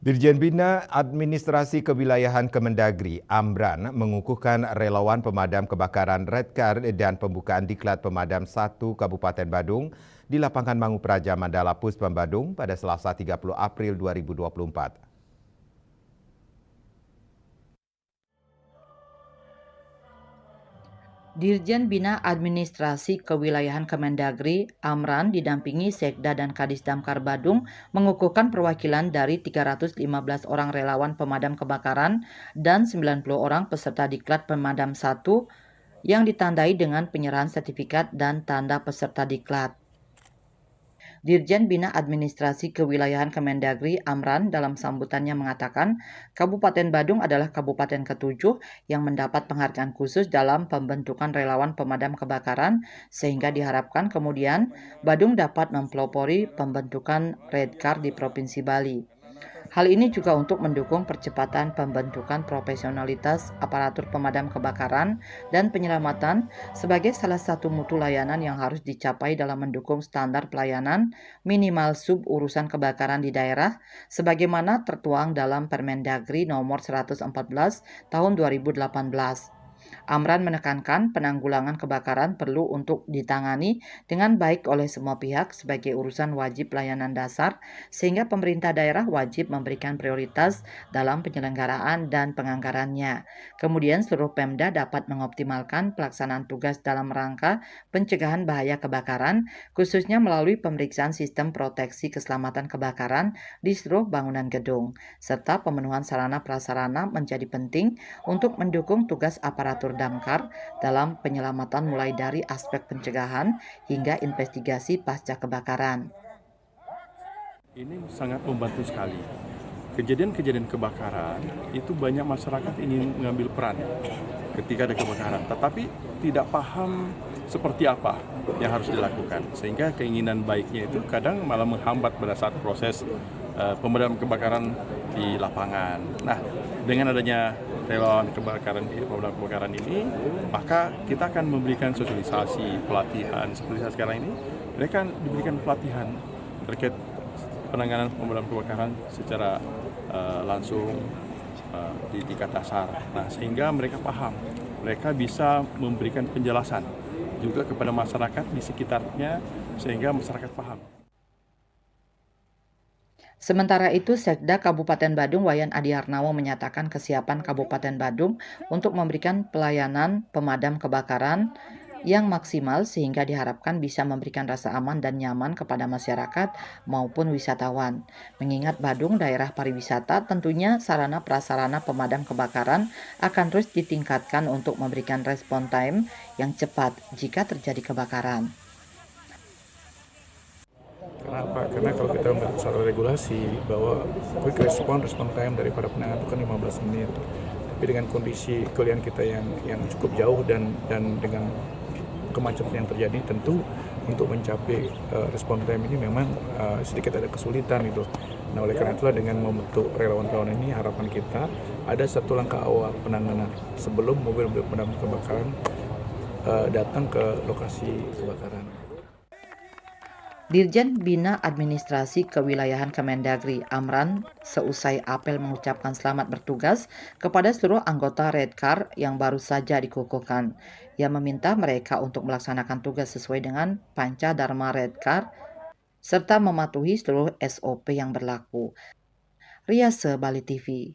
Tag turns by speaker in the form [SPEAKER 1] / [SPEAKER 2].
[SPEAKER 1] Dirjen Bina Administrasi Kewilayahan Kemendagri, Amran, mengukuhkan relawan pemadam kebakaran Redcar dan pembukaan diklat pemadam 1 Kabupaten Badung di lapangan Mangu Praja Mandala Puspam Badung pada Selasa 30 April 2024.
[SPEAKER 2] Dirjen Bina Administrasi Kewilayahan Kemendagri, Amran, didampingi Sekda dan Kadis Damkar Badung, mengukuhkan perwakilan dari 315 orang relawan pemadam kebakaran dan 90 orang peserta diklat pemadam 1 yang ditandai dengan penyerahan sertifikat dan tanda peserta diklat. Dirjen Bina Administrasi Kewilayahan Kemendagri Amran dalam sambutannya mengatakan, Kabupaten Badung adalah kabupaten ke-7 yang mendapat penghargaan khusus dalam pembentukan relawan pemadam kebakaran, sehingga diharapkan kemudian Badung dapat mempelopori pembentukan Redcar di Provinsi Bali. Hal ini juga untuk mendukung percepatan pembentukan profesionalitas aparatur pemadam kebakaran dan penyelamatan sebagai salah satu mutu layanan yang harus dicapai dalam mendukung standar pelayanan minimal sub urusan kebakaran di daerah sebagaimana tertuang dalam Permendagri nomor 114 tahun 2018. Amran menekankan penanggulangan kebakaran perlu untuk ditangani dengan baik oleh semua pihak sebagai urusan wajib layanan dasar, sehingga pemerintah daerah wajib memberikan prioritas dalam penyelenggaraan dan penganggarannya. Kemudian seluruh Pemda dapat mengoptimalkan pelaksanaan tugas dalam rangka pencegahan bahaya kebakaran, khususnya melalui pemeriksaan sistem proteksi keselamatan kebakaran di seluruh bangunan gedung, serta pemenuhan sarana prasarana menjadi penting untuk mendukung tugas aparatur damkar dalam penyelamatan mulai dari aspek pencegahan hingga investigasi pasca kebakaran.
[SPEAKER 3] Ini sangat membantu sekali. Kejadian-kejadian kebakaran itu banyak masyarakat ingin mengambil peran ketika ada kebakaran, tetapi tidak paham seperti apa yang harus dilakukan, sehingga keinginan baiknya itu kadang malah menghambat pada saat proses pemadam kebakaran di lapangan. Nah, dengan adanya relawan pemadam kebakaran ini, maka kita akan memberikan sosialisasi, pelatihan seperti saat sekarang ini. Mereka diberikan pelatihan terkait penanganan pemadam kebakaran secara langsung di tingkat dasar. Nah, sehingga mereka paham, mereka bisa memberikan penjelasan juga kepada masyarakat di sekitarnya sehingga masyarakat paham.
[SPEAKER 2] Sementara itu, Sekda Kabupaten Badung Wayan Adi Harnawo menyatakan kesiapan Kabupaten Badung untuk memberikan pelayanan pemadam kebakaran yang maksimal sehingga diharapkan bisa memberikan rasa aman dan nyaman kepada masyarakat maupun wisatawan. Mengingat Badung daerah pariwisata, tentunya sarana prasarana pemadam kebakaran akan terus ditingkatkan untuk memberikan respon time yang cepat jika terjadi kebakaran.
[SPEAKER 4] Kenapa? Karena kalau kita melihat secara regulasi bahwa quick respon time daripada penanganan itu kan 15 menit. Tapi dengan kondisi kuliah kita yang cukup jauh dan dengan kemacetan yang terjadi, tentu untuk mencapai respon time ini memang sedikit ada kesulitan gitu. Nah, oleh karena itulah dengan membentuk relawan-relawan ini, harapan kita ada satu langkah awal penanganan sebelum mobil-mobil pemadam kebakaran datang ke lokasi kebakaran.
[SPEAKER 2] Dirjen Bina Administrasi Kewilayahan Kemendagri Amran seusai apel mengucapkan selamat bertugas kepada seluruh anggota Redcar yang baru saja dikukuhkan. Ia meminta mereka untuk melaksanakan tugas sesuai dengan Panca Dharma Redcar serta mematuhi seluruh SOP yang berlaku. Riase Bali TV.